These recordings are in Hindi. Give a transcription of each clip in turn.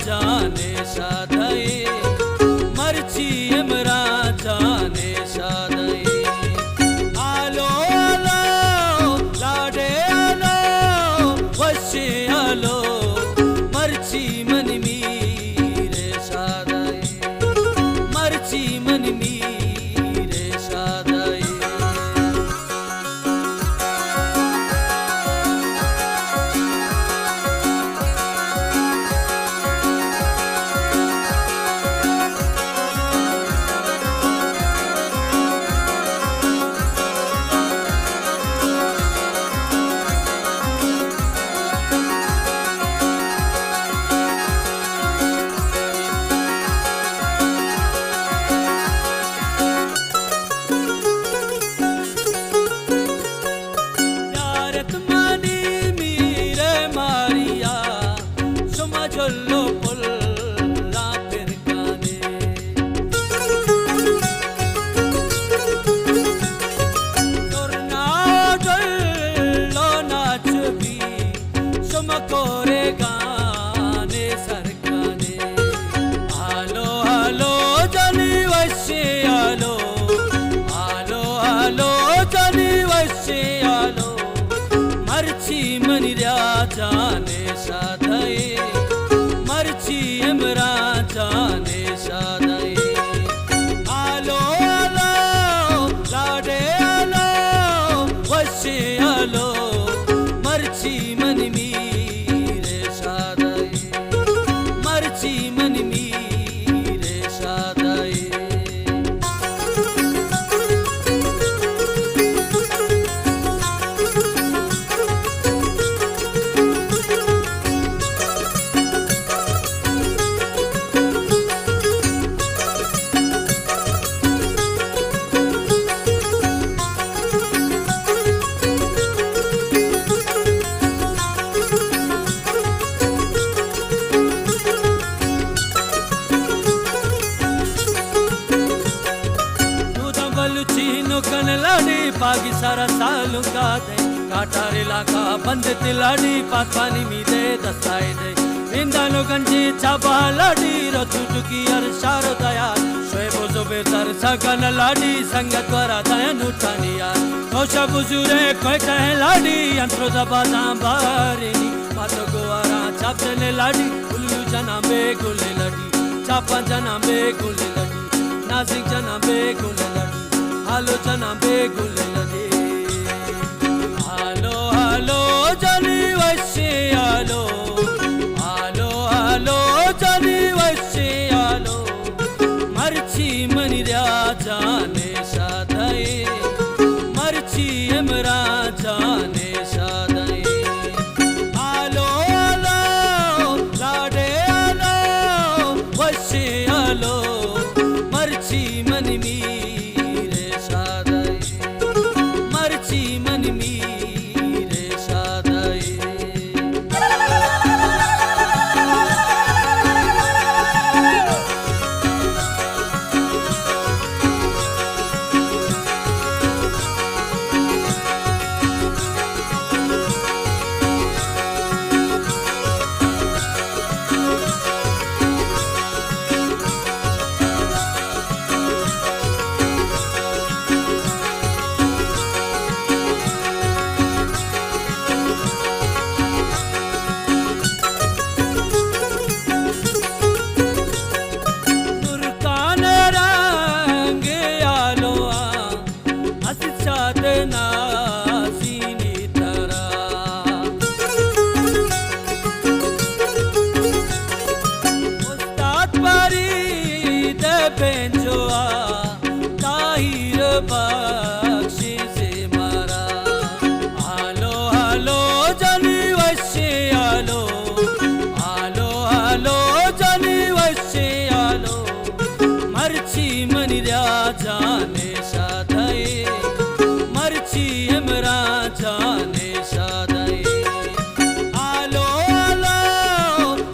जाने साधई मरची एमरा जाने साधई आलो आलो लाडे आलो वशे आलो मरची मनमी रे साधई मरची मनमी रे साधई मरची मनरिया जाने साधई मरची एमरा जाने साधई आलो आलो लाडे आलो वशे आलो मरची मनमी रे साधई मरची मनमी रे साधई कन लाडी पागी सारा सालू का दे काटारे लाका बंद तिलाडी पानी मी दे दस्ताए दे इंदानो गंजी चाबा लाडी रतुटुकी अर शारो दया शोए बोझो बेतर सकन लाडी संगत वरा दया नुटानिया कोशा बुजुरे कोई कहे लाडी अंतरो दबादा बारेनी मातो गोवारा चापने लाडी उल्लू जना बे गुले लडी चापा जना बे गुले लडी नासिक जना बे गुले लडी आलो जना बे गुले लडी आलो आलो जानी वशे आलो आलो आलो जानी वशे आलो मरची मनरिया जाने साधई मरची एमरा जाने साधई आलो आलो लाडे आलो वशे आलो मरची मनमी मरची मनमी रे साधई बेंजोआ ताहिर बख्शी से मारा आलो आलो जानी वशे आलो आलो आलो जानी वशे आलो मरची मनरिया जाने साधई मरची एमरा जाने साधई आलो आलो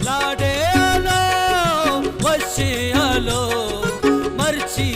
लाडे आलो वशे आलो मरची